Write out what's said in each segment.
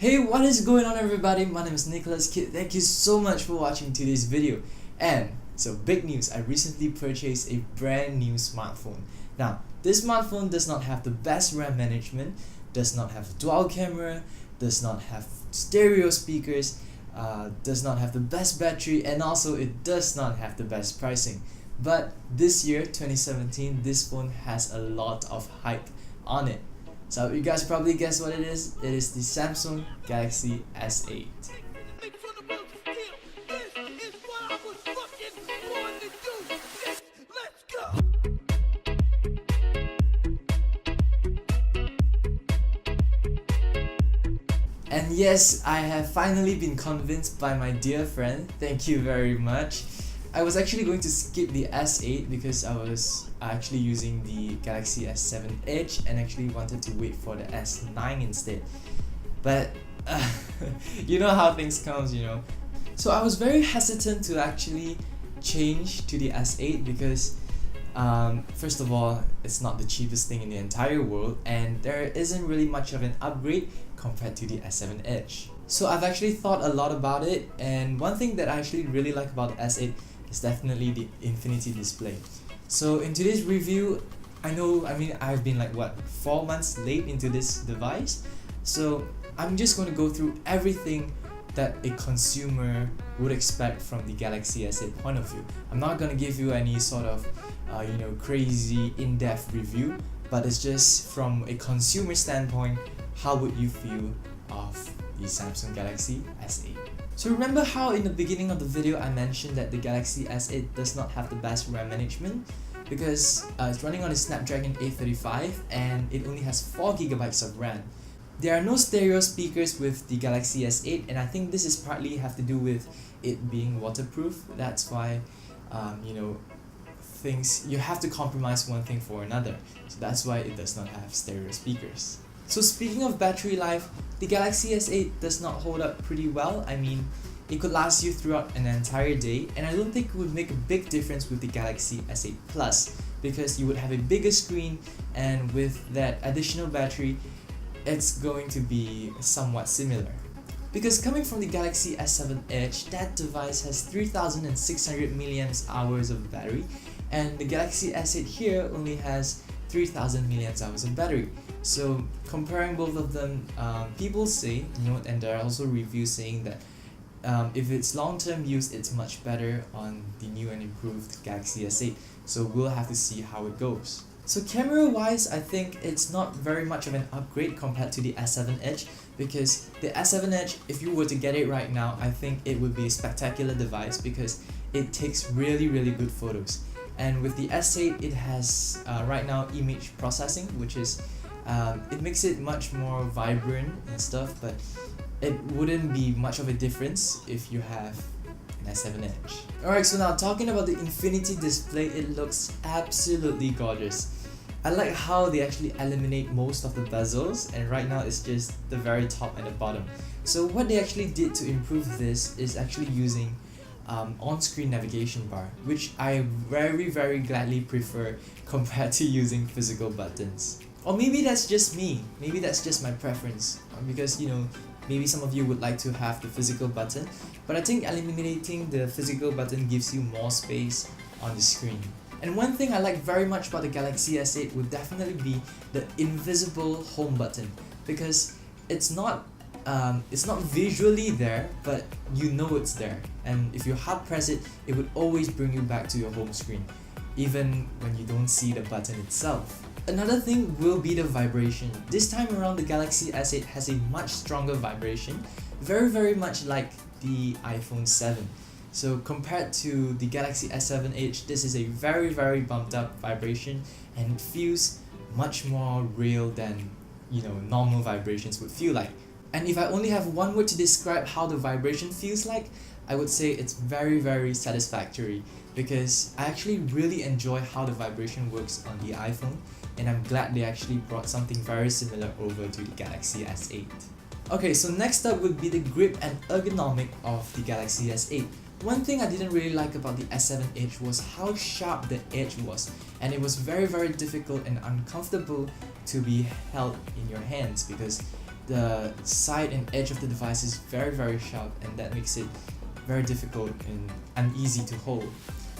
Hey, what is going on everybody? My name is Nicholas Kid. Thank you so much for watching today's video. And so big news, I recently purchased a brand new smartphone. Now, this smartphone does not have the best RAM management, does not have dual camera, does not have stereo speakers, does not have the best battery, and also it does not have the best pricing. But this year, 2017, this phone has a lot of hype on it. So you guys probably guess what it is. It is the Samsung Galaxy S8. And yes, I have finally been convinced by my dear friend. Thank you very much. I was actually going to skip the S8 because I was actually using the Galaxy S7 Edge and actually wanted to wait for the S9 instead. But you know how things comes, you know. So I was very hesitant to actually change to the S8 because first of all, it's not the cheapest thing in the entire world and there isn't really much of an upgrade compared to the S7 Edge. So I've actually thought a lot about it, and one thing that I actually really like about the S8 is definitely the infinity display. So in today's review, I've been like 4 months late into this device, so I'm just going to go through everything that a consumer would expect from the Galaxy S8 point of view. I'm not going to give you any sort of crazy in-depth review, but it's just from a consumer standpoint, how would you feel of the Samsung Galaxy S8? So remember how in the beginning of the video I mentioned that the Galaxy S8 does not have the best RAM management because it's running on a Snapdragon 835 and it only has 4GB of RAM. There are no stereo speakers with the Galaxy S8, and I think this is partly have to do with it being waterproof. That's why you have to compromise one thing for another. So that's why it does not have stereo speakers. So speaking of battery life, the Galaxy S8 does not hold up pretty well. I mean, it could last you throughout an entire day, and I don't think it would make a big difference with the Galaxy S8 Plus because you would have a bigger screen, and with that additional battery, it's going to be somewhat similar. Because coming from the Galaxy S7 Edge, that device has 3600 mAh of battery, and the Galaxy S8 here only has 3000 mAh of battery. So comparing both of them, people say, and there are also reviews saying that if it's long-term use, it's much better on the new and improved Galaxy S8. So we'll have to see how it goes. So camera-wise, I think it's not very much of an upgrade compared to the S7 Edge, because the S7 Edge, if you were to get it right now, I think it would be a spectacular device because it takes really good photos. And with the S8, it has right now image processing, which is it makes it much more vibrant and stuff, but it wouldn't be much of a difference if you have an S7 Edge. Alright, so now talking about the infinity display, it looks absolutely gorgeous. I like how they actually eliminate most of the bezels, and right now it's just the very top and the bottom. So what they actually did to improve this is actually using on-screen navigation bar, which I very gladly prefer compared to using physical buttons. Or maybe that's just me, maybe that's just my preference, because maybe some of you would like to have the physical button, but I think eliminating the physical button gives you more space on the screen. And one thing I like very much about the Galaxy S8 would definitely be the invisible home button, because it's not visually there, but you know it's there, and if you hard press it, it would always bring you back to your home screen, even when you don't see the button itself. Another thing will be the vibration. This time around, the Galaxy S8 has a much stronger vibration, very much like the iPhone 7. So compared to the Galaxy S7 Edge, this is a very bumped up vibration, and it feels much more real than normal vibrations would feel like. And if I only have one word to describe how the vibration feels like, I would say it's very satisfactory, because I actually really enjoy how the vibration works on the iPhone, and I'm glad they actually brought something very similar over to the Galaxy S8. Okay, so next up would be the grip and ergonomic of the Galaxy S8. One thing I didn't really like about the S7 Edge was how sharp the edge was, and it was very difficult and uncomfortable to be held in your hands because the side and edge of the device is very sharp, and that makes it very difficult and uneasy to hold.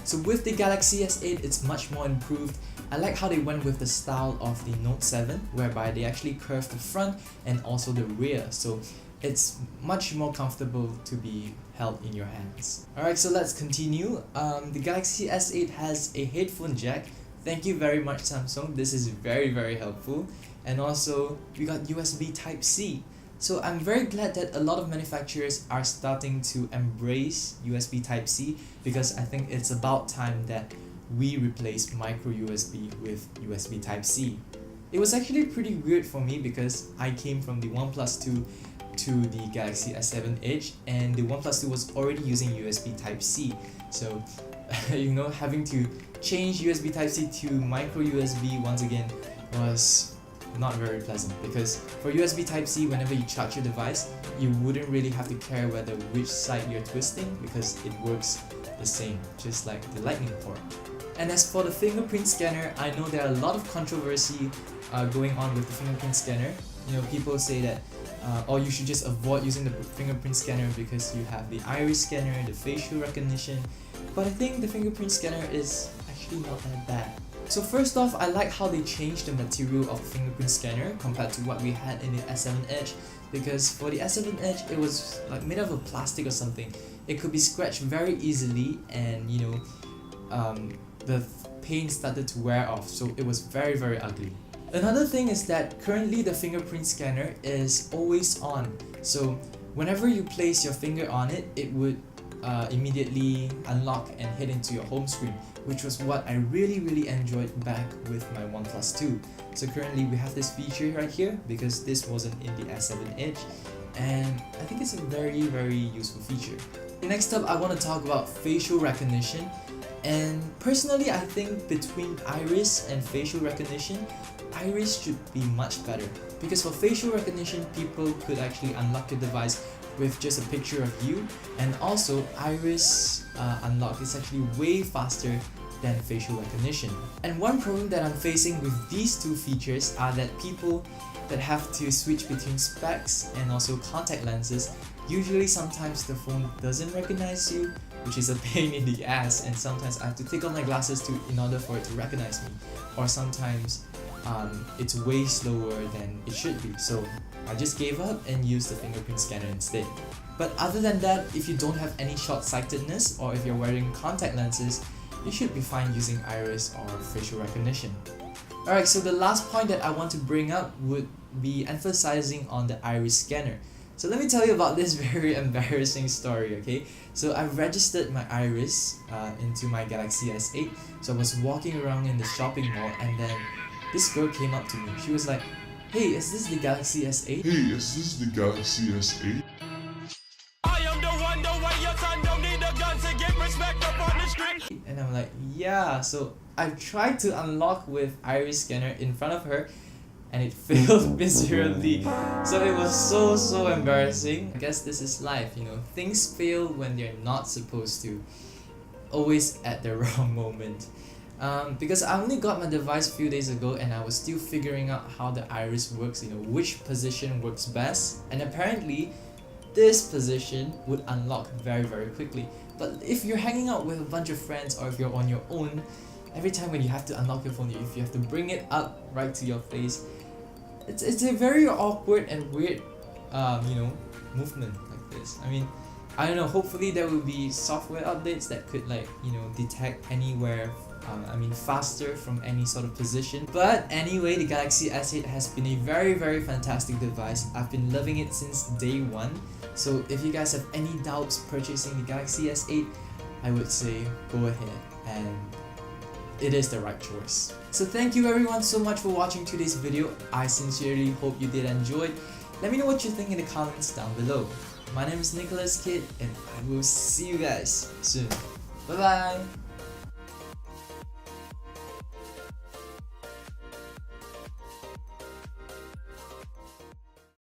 So with the Galaxy S8, it's much more improved. I like how they went with the style of the Note 7, whereby they actually curved the front and also the rear, so it's much more comfortable to be held in your hands. Alright, so let's continue. The Galaxy S8 has a headphone jack. Thank you very much, Samsung. This is very helpful. And also, we got USB Type-C. So I'm very glad that a lot of manufacturers are starting to embrace USB Type-C, because I think it's about time that we replace micro USB with USB Type-C. It was actually pretty weird for me because I came from the OnePlus 2 to the Galaxy S7 Edge, and the OnePlus 2 was already using USB Type-C. So you know, having to change USB Type-C to micro USB once again was not very pleasant, because for USB Type-C, whenever you charge your device, you wouldn't really have to care whether which side you're twisting, because it works the same, just like the lightning port. And as for the fingerprint scanner, I know there are a lot of controversy going on with the fingerprint scanner. You know, people say that or you should just avoid using the fingerprint scanner because you have the iris scanner, the facial recognition, but I think the fingerprint scanner is actually not that bad. So first off, I like how they changed the material of the fingerprint scanner compared to what we had in the S7 Edge, because for the S7 Edge, it was like made of a plastic or something. It could be scratched very easily, and you know, the paint started to wear off, so it was very ugly. Another thing is that currently the fingerprint scanner is always on, so whenever you place your finger on it, it would immediately unlock and head into your home screen, which was what I really enjoyed back with my OnePlus 2. So currently we have this feature right here because this wasn't in the S7 Edge, and I think it's a very useful feature. Next up, I want to talk about facial recognition, and personally I think between iris and facial recognition, iris should be much better, because for facial recognition, people could actually unlock your device with just a picture of you, and also iris unlock is actually way faster than facial recognition. And one problem that I'm facing with these two features are that people that have to switch between specs and also contact lenses, usually sometimes the phone doesn't recognize you, which is a pain in the ass, and sometimes I have to take off my glasses in order for it to recognize me, or sometimes it's way slower than it should be, so I just gave up and used the fingerprint scanner instead. But other than that, if you don't have any short-sightedness, or if you're wearing contact lenses, you should be fine using iris or facial recognition. Alright, so the last point that I want to bring up would be emphasizing on the iris scanner. So let me tell you about this very embarrassing story, okay? So I registered my iris into my Galaxy S8. So I was walking around in the shopping mall, and then this girl came up to me. She was like, "Hey, is this the Galaxy S8? Hey, is this the Galaxy S8? I am the one, the way your son don't need a gun to get respect up on the street." And I'm like, yeah. So I tried to unlock with iris scanner in front of her, and it failed miserably. So it was so embarrassing. I guess this is life, you know. Things fail when they're not supposed to. Always at the wrong moment. Because I only got my device a few days ago, and I was still figuring out how the iris works, you know, which position works best, and apparently this position would unlock very quickly. But if you're hanging out with a bunch of friends, or if you're on your own, every time when you have to unlock your phone, if you have to bring it up right to your face, it's a very awkward and weird you know, movement like this. I mean, I don't know, hopefully there will be software updates that could, like, you know, detect anywhere faster from any sort of position. But anyway, the Galaxy S8 has been a very fantastic device. I've been loving it since day one. So if you guys have any doubts purchasing the Galaxy S8, I would say go ahead, and it is the right choice. So thank you everyone so much for watching today's video. I sincerely hope you did enjoy it. Let me know what you think in the comments down below. My name is Nicholas Kid, and I will see you guys soon. Bye bye!